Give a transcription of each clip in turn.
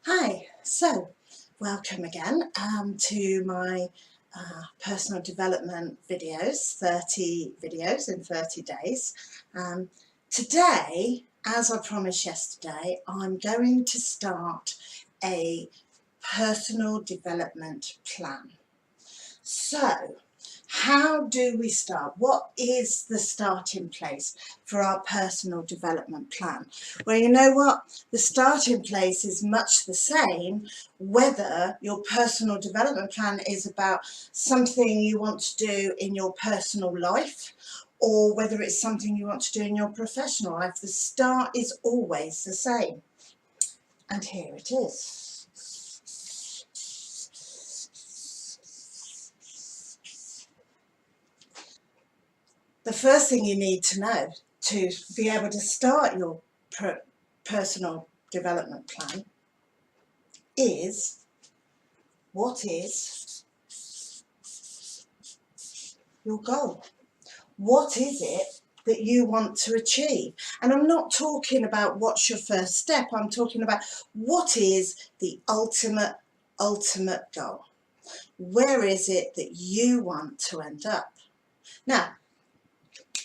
Hi, so welcome again to my personal development videos, 30 videos in 30 days. Today, as I promised yesterday, I'm going to start a personal development plan. So, how do we start? What is the starting place for our personal development plan? Well, you know what? The starting place is much the same whether your personal development plan is about something you want to do in your personal life or whether it's something you want to do in your professional life. The start is always the same. And here it is. The first thing you need to know to be able to start your personal development plan is, what is your goal? What is it that you want to achieve? And I'm not talking about what's your first step. I'm talking about what is the ultimate goal. Where is it that you want to end up? Now,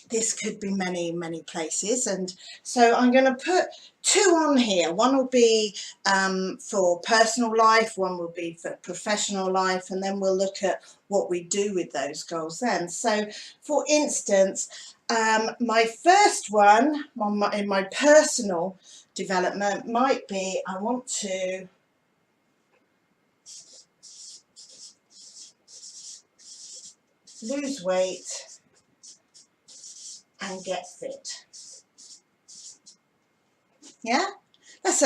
this could be many places, and so I'm going to put two on here. One will be for personal life, one will be for professional life, and then we'll look at what we do with those goals then. So for instance, my first one in my personal development might be I want to lose weight and get fit. Yeah, that's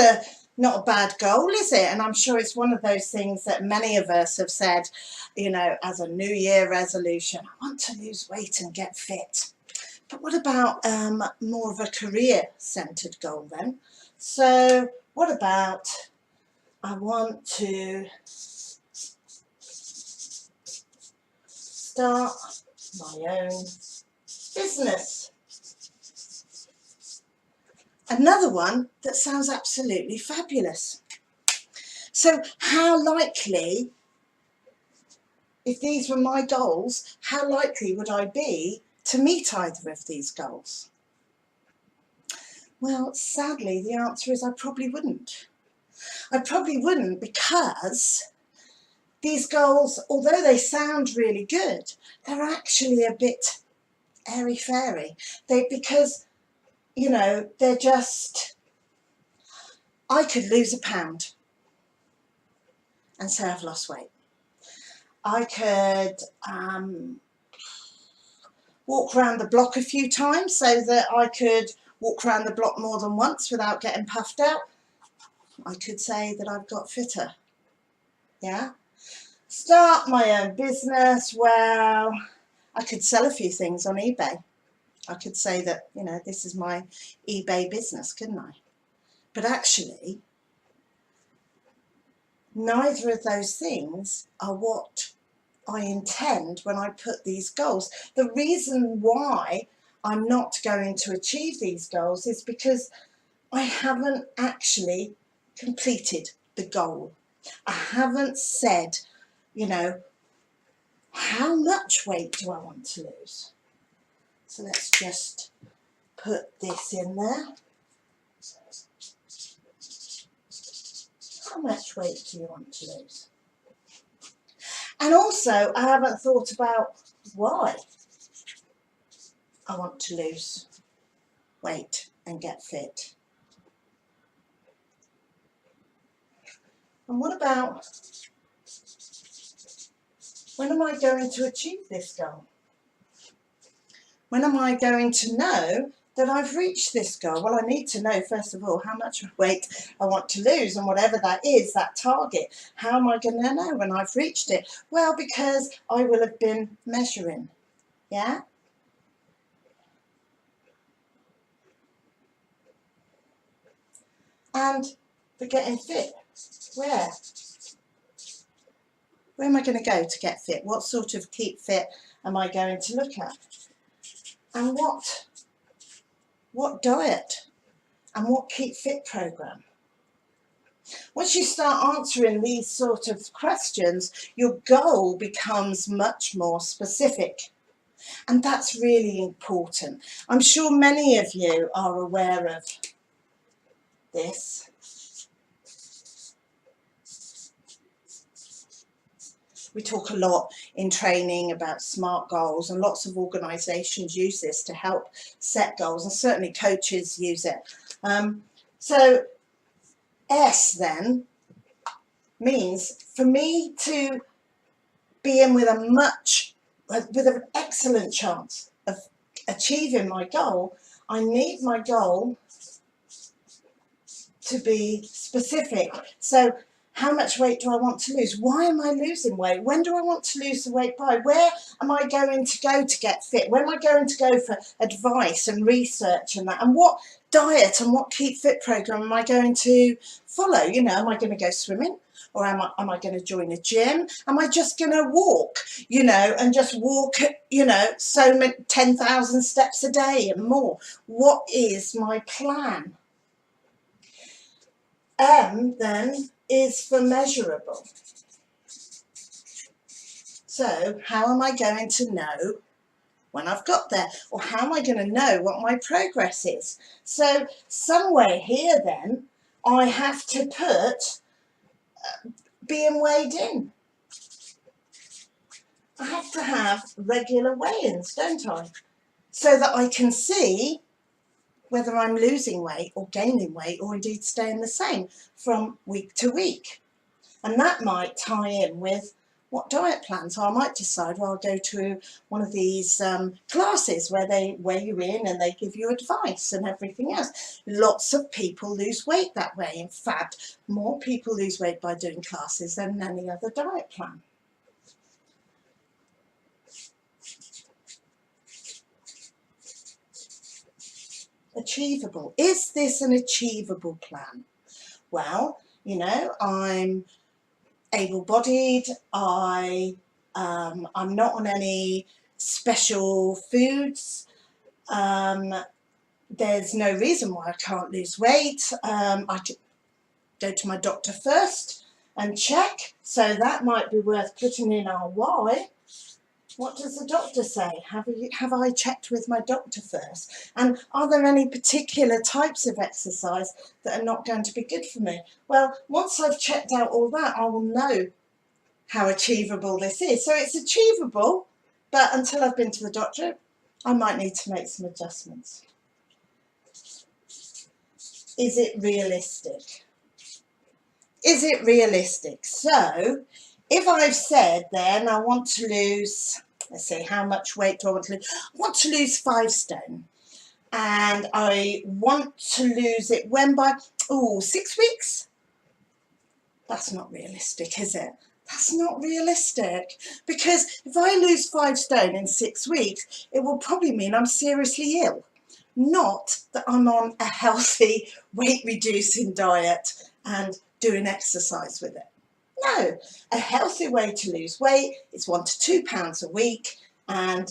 not a bad goal, is it? And I'm sure it's one of those things that many of us have said, you know, as a New Year resolution, I want to lose weight and get fit. But what about more of a career-centered goal then? So what about I want to start my own business? Another one that sounds absolutely fabulous. So how likely, if these were my goals, how likely would I be to meet either of these goals? Well, sadly, the answer is I probably wouldn't. I probably wouldn't because these goals, although they sound really good, they're actually a bit airy-fairy. Because, you know, they're just, I could lose a pound and say I've lost weight. I could walk around the block a few times so that I could walk around the block more than once without getting puffed out. I could say that I've got fitter. Yeah. Start my own business. Well, I could sell a few things on eBay. I could say that, you know, this is my eBay business, couldn't I? But actually, neither of those things are what I intend when I put these goals. The reason why I'm not going to achieve these goals is because I haven't actually completed the goal. I haven't said, you know, how much weight do I want to lose? So let's just put this in there. How much weight do you want to lose? And also, I haven't thought about why I want to lose weight and get fit. And what about, when am I going to achieve this goal? When am I going to know that I've reached this goal? Well, I need to know, first of all, how much weight I want to lose, and whatever that is, that target, how am I going to know when I've reached it? Well, because I will have been measuring, yeah? And for getting fit, where? Where am I going to go to get fit? What sort of keep fit am I going to look at? And what diet? And what keep fit program? Once you start answering these sort of questions, your goal becomes much more specific. And that's really important. I'm sure many of you are aware of this. We talk a lot in training about SMART goals, and lots of organisations use this to help set goals, and certainly coaches use it. So S then means for me to be in with an excellent chance of achieving my goal, I need my goal to be specific. So how much weight do I want to lose? Why am I losing weight? When do I want to lose the weight by? Where am I going to go to get fit? Where am I going to go for advice and research and that? And what diet and what Keep Fit program am I going to follow? You know, am I going to go swimming? Or am I going to join a gym? Am I just going to walk, you know, and just walk, you know, so many 10,000 steps a day and more? What is my plan? M then is for measurable. So how am I going to know when I've got there? Or how am I going to know what my progress is? So somewhere here then, I have to put being weighed in. I have to have regular weigh-ins, don't I? So that I can see whether I'm losing weight or gaining weight, or indeed staying the same from week to week. And that might tie in with what diet plan. So I might decide, well, I'll go to one of these classes where they weigh you in and they give you advice and everything else. Lots of people lose weight that way. In fact, more people lose weight by doing classes than any other diet plan. Achievable. Is this an achievable plan? Well, you know, I'm able-bodied, I'm not on any special foods, there's no reason why I can't lose weight, I could go to my doctor first and check, so that might be worth putting in our why. What does the doctor say? Have I checked with my doctor first? And are there any particular types of exercise that are not going to be good for me? Well, once I've checked out all that, I will know how achievable this is. So it's achievable, but until I've been to the doctor, I might need to make some adjustments. Is it realistic? Is it realistic? So if I've said then I want to lose, let's see, how much weight do I want to lose? I want to lose 5 stone. And I want to lose it when by, 6 weeks? That's not realistic, is it? That's not realistic. Because if I lose 5 stone in 6 weeks, it will probably mean I'm seriously ill. Not that I'm on a healthy weight-reducing diet and doing exercise with it. No, a healthy way to lose weight is 1 to 2 pounds a week and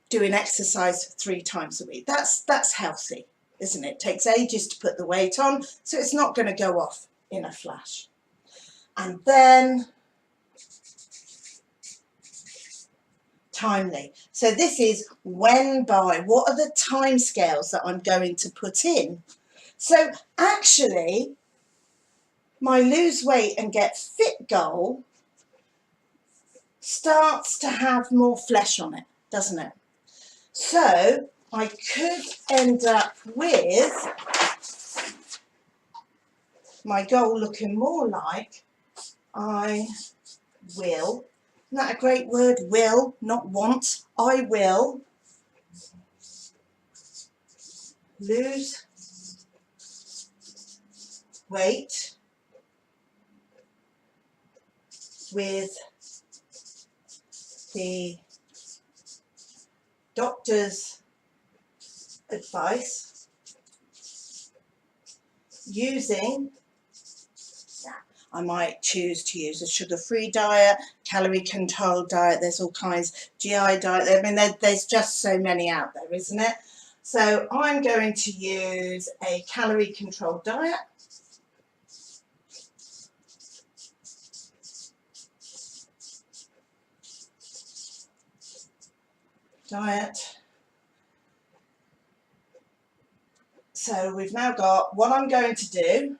doing exercise 3 times a week. That's healthy, isn't it? It takes ages to put the weight on, so it's not going to go off in a flash. And then timely. So this is when by. What are the time scales that I'm going to put in? So actually, my lose weight and get fit goal starts to have more flesh on it, doesn't it? So I could end up with my goal looking more like I will, isn't that a great word? Will, not want. I will lose weight with the doctor's advice using, I might choose to use a sugar-free diet, calorie-controlled diet, there's all kinds, GI diet, I mean there's just so many out there, isn't it? So I'm going to use a calorie-controlled diet. diet. So we've now got what I'm going to do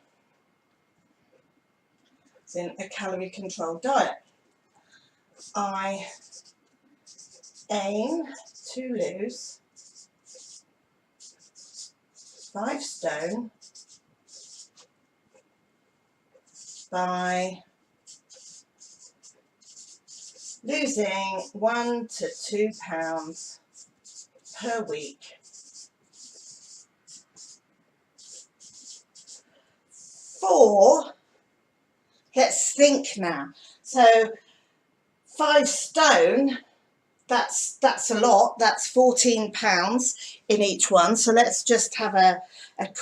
is in a calorie controlled diet. I aim to lose 5 stone by losing 1 to 2 pounds per week for, let's think now, so 5 stone, that's a lot, that's 14 pounds in each one. So let's just have a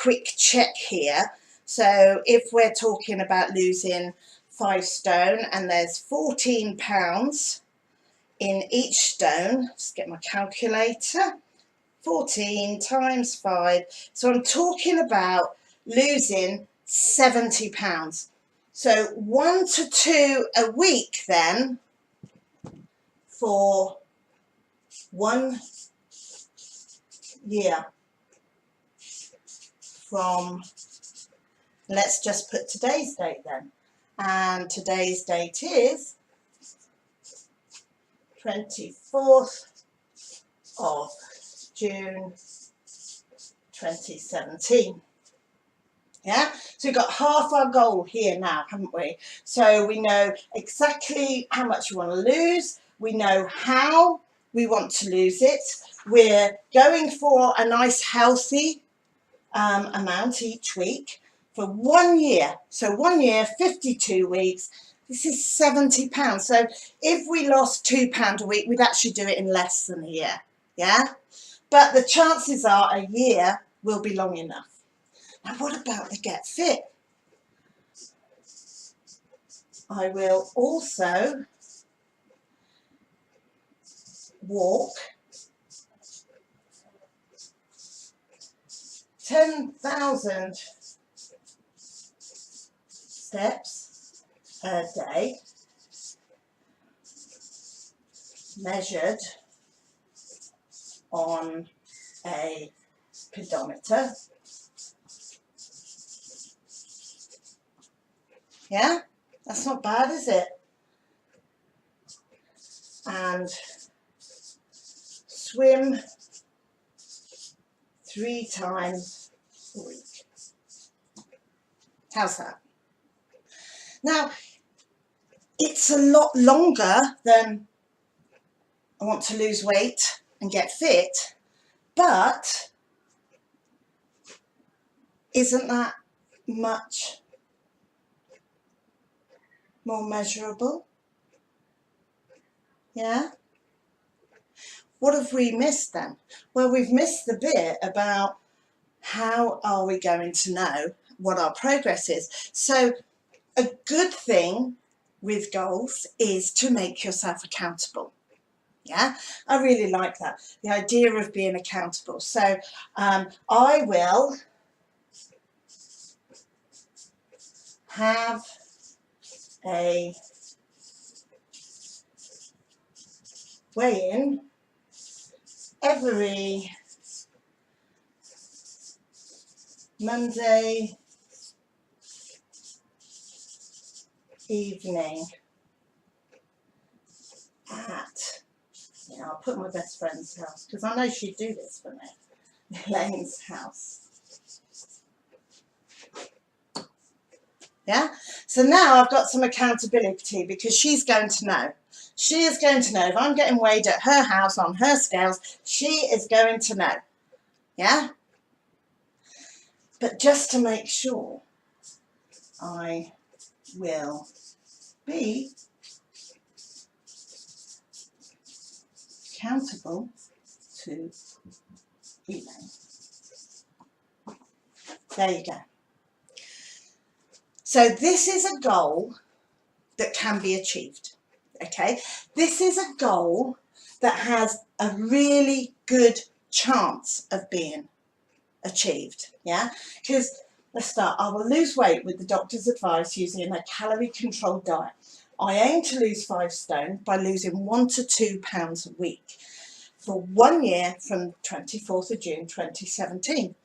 quick check here. So if we're talking about losing 5 stone and there's 14 pounds in each stone, just get my calculator, 14 times 5, so I'm talking about losing 70 pounds. So 1 to 2 a week then for 1 year from, let's just put today's date then, and today's date is 24th of June 2017. Yeah, so we've got half our goal here now, haven't we? So we know exactly how much we want to lose, we know how we want to lose it, we're going for a nice healthy amount each week for 1 year. So 1 year, 52 weeks, this is 70 pounds. So if we lost £2 a week, we'd actually do it in less than a year, yeah? But the chances are a year will be long enough. Now what about the Get Fit? I will also walk 10,000 steps a day, measured on a pedometer. Yeah, that's not bad, is it? And swim 3 times a week. How's that? Now, it's a lot longer than I want to lose weight and get fit, but isn't that much more measurable? Yeah? What have we missed then? Well, we've missed the bit about how are we going to know what our progress is. So a good thing with goals is to make yourself accountable. Yeah, I really like that, the idea of being accountable. So I will have a weigh-in every Monday evening at, yeah, I'll put my best friend's house because I know she'd do this for me, Elaine's house. Yeah, so now I've got some accountability because she's going to know. She is going to know if I'm getting weighed at her house on her scales, she is going to know. Yeah? But just to make sure, I will be accountable to Elaine. There you go. So this is a goal that can be achieved, okay? This is a goal that has a really good chance of being achieved, yeah? Because let's start. I will lose weight with the doctor's advice using a calorie-controlled diet. I aim to lose 5 stone by losing 1 to 2 pounds a week for 1 year from 24th of June 2017.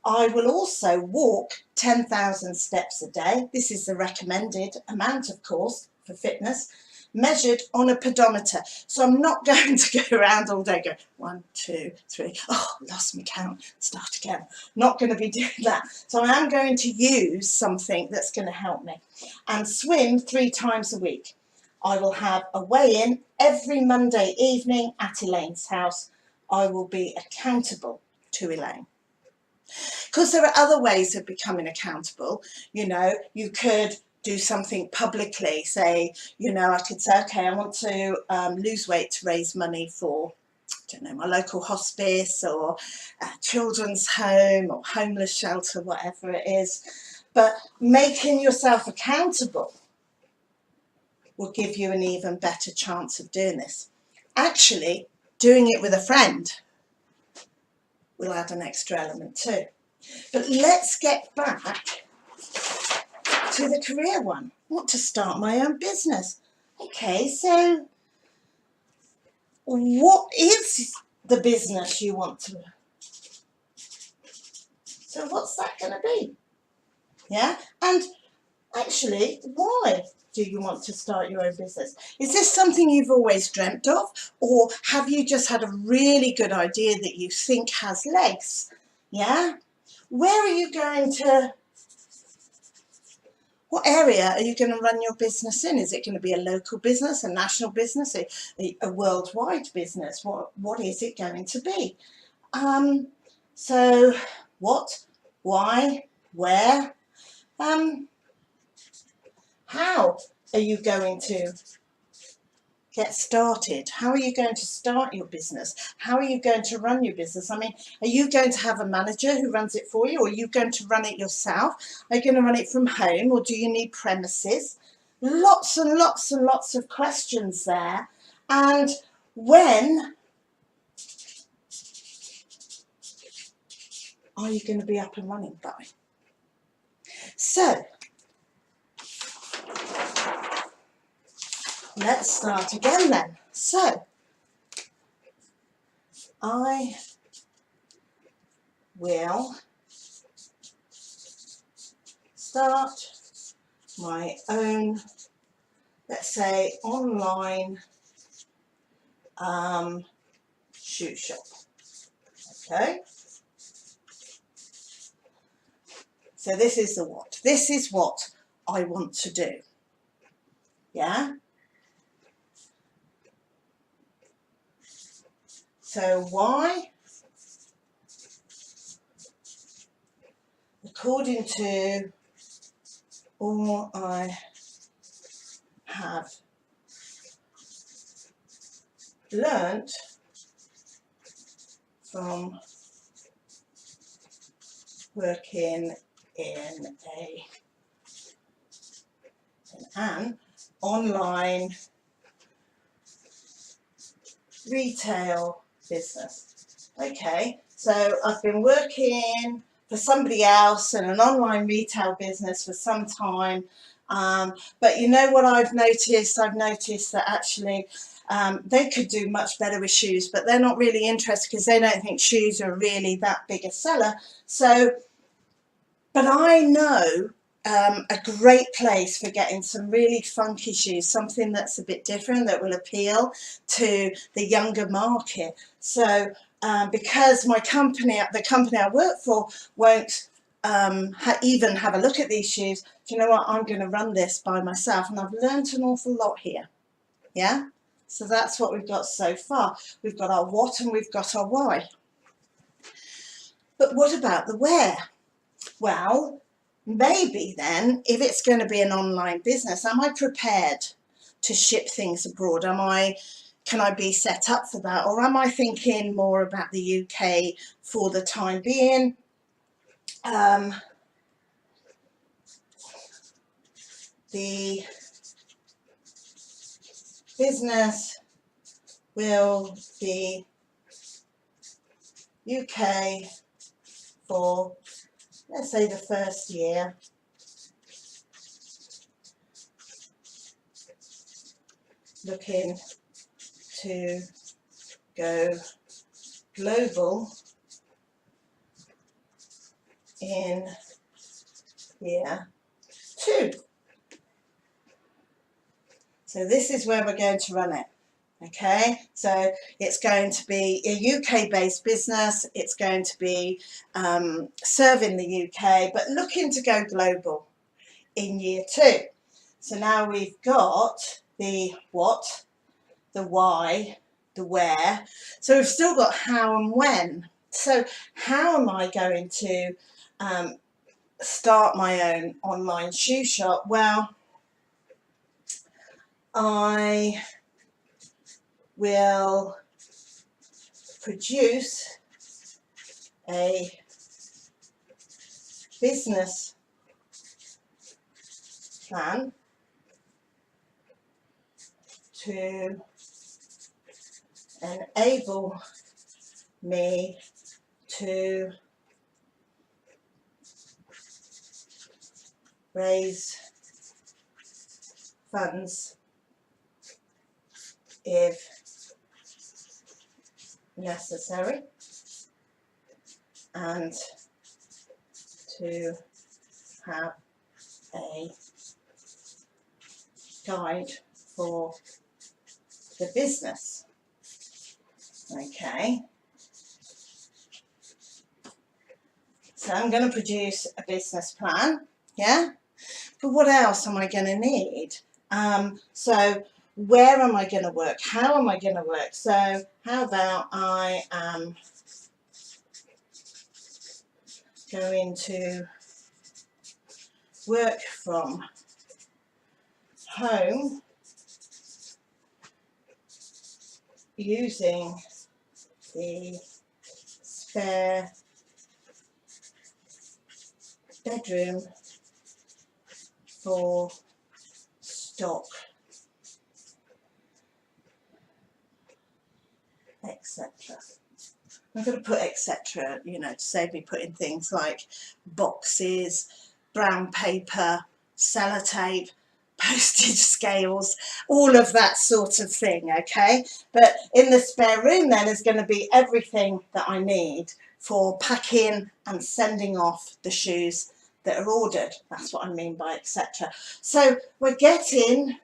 I will also walk 10,000 steps a day. This is the recommended amount, of course, for fitness, measured on a pedometer. So I'm not going to go around all day going 1, 2, 3, oh, lost my count, start again. Not going to be doing that. So I am going to use something that's going to help me. And swim 3 times a week. I will have a weigh-in every Monday evening at Elaine's house. I will be accountable to Elaine. Because there are other ways of becoming accountable. You know, you could do something publicly, say, you know, I could say, okay, I want to lose weight to raise money for, I don't know, my local hospice or a children's home or homeless shelter, whatever it is. But making yourself accountable will give you an even better chance of doing this. Actually, doing it with a friend will add an extra element too. But let's get back to the career one. I want to start my own business. Okay, so what is the business you want to? So what's that going to be? Yeah, and actually, why do you want to start your own business? Is this something you've always dreamt of, or have you just had a really good idea that you think has legs? Yeah, where are you going to? What area are you going to run your business in? Is it going to be a local business, a national business, a worldwide business? What is it going to be? So what, why, where, how are you going to get started? How are you going to start your business? How are you going to run your business? I mean, are you going to have a manager who runs it for you, or are you going to run it yourself? Are you going to run it from home, or do you need premises? Lots and lots and lots of questions there. And when are you going to be up and running by? So let's start again then. So I will start my own, let's say, online shoe shop. Okay. So this is the what. This is what I want to do. Yeah. So why? According to all I have learnt from working in an online retail business. Okay, so I've been working for somebody else in an online retail business for some time, but you know what I've noticed? I've noticed that actually they could do much better with shoes, but they're not really interested because they don't think shoes are really that big a seller. So, but I know a great place for getting some really funky shoes, something that's a bit different that will appeal to the younger market. So because my company, the company I work for, won't even have a look at these shoes, do you know what, I'm going to run this by myself, and I've learnt an awful lot here. Yeah, so that's what we've got so far. We've got our what and we've got our why. But what about the where? Well, maybe then, if it's going to be an online business, am I prepared to ship things abroad? Can I be set up for that? Or am I thinking more about the UK for the time being? The business will be UK for, let's say, the first year. Looking to go global in year 2. So this is where we're going to run it. Okay, so it's going to be a UK-based business. It's going to be serving the UK, but looking to go global in year 2. So now we've got the what, the why, the where. So we've still got how and when. So how am I going to start my own online shoe shop? Well, I will produce a business plan to enable me to raise funds if necessary and to have a guide for the business. Okay, so I'm going to produce a business plan, yeah, but what else am I going to need? So where am I going to work? How am I going to work? So how about I am going to work from home using the spare bedroom for stock, etc. I'm going to put etc, you know, to save me putting things like boxes, brown paper, sellotape, postage scales, all of that sort of thing, okay? But in the spare room then is going to be everything that I need for packing and sending off the shoes that are ordered. That's what I mean by etc. So we're getting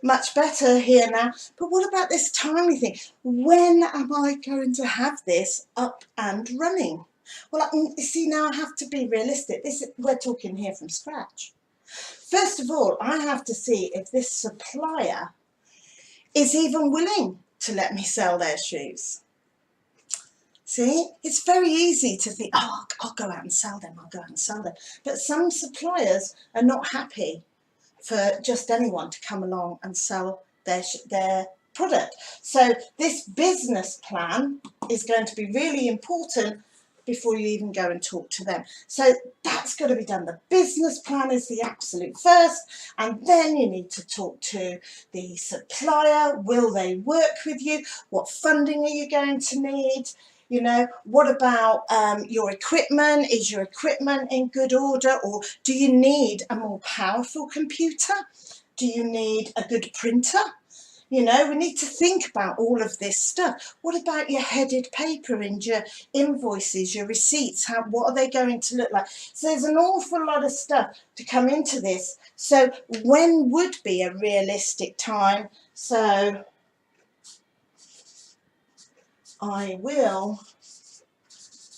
much better here now. But what about this timing thing? When am I going to have this up and running? Well, you see, now I have to be realistic. We're talking here from scratch. First of all, I have to see if this supplier is even willing to let me sell their shoes. See, it's very easy to think, oh, I'll go out and sell them, I'll go out and sell them. But some suppliers are not happy for just anyone to come along and sell their product. So this business plan is going to be really important before you even go and talk to them. So that's got to be done. The business plan is the absolute first, and then you need to talk to the supplier. Will they work with you? What funding are you going to need? You know, what about your equipment? Is your equipment in good order, or do you need a more powerful computer? Do you need a good printer? You know, we need to think about all of this stuff. What about your headed paper and your invoices, your receipts? What are they going to look like? So there's an awful lot of stuff to come into this. So when would be a realistic time? So I will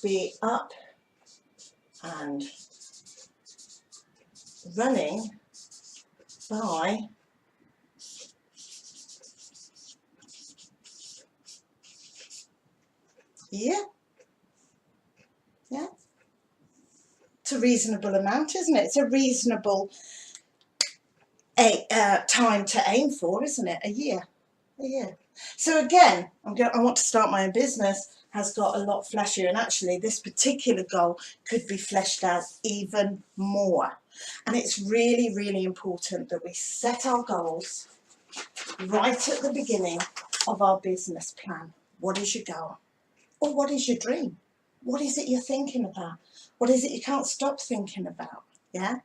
be up and running by yeah. It's a reasonable amount, isn't it? It's a reasonable time to aim for, isn't it? A year. So again, I want to start my own business has got a lot fleshier, and actually this particular goal could be fleshed out even more. And it's really, really important that we set our goals right at the beginning of our business plan. What is your goal? Or what is your dream? What is it you're thinking about? What is it you can't stop thinking about? Yeah?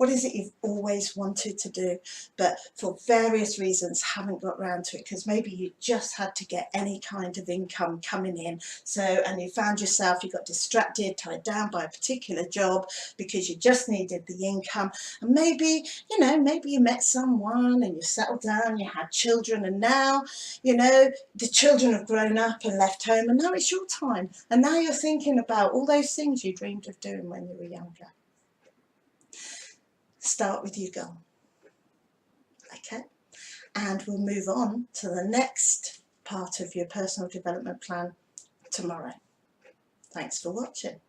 What is it you've always wanted to do, but for various reasons haven't got round to it, because maybe you just had to get any kind of income coming in. So, and you found yourself, you got distracted, tied down by a particular job because you just needed the income. And maybe, you know, maybe you met someone and you settled down, you had children, and now, you know, the children have grown up and left home, and now it's your time. And now you're thinking about all those things you dreamed of doing when you were younger. Start with your goal. Okay, and we'll move on to the next part of your personal development plan tomorrow. Thanks for watching.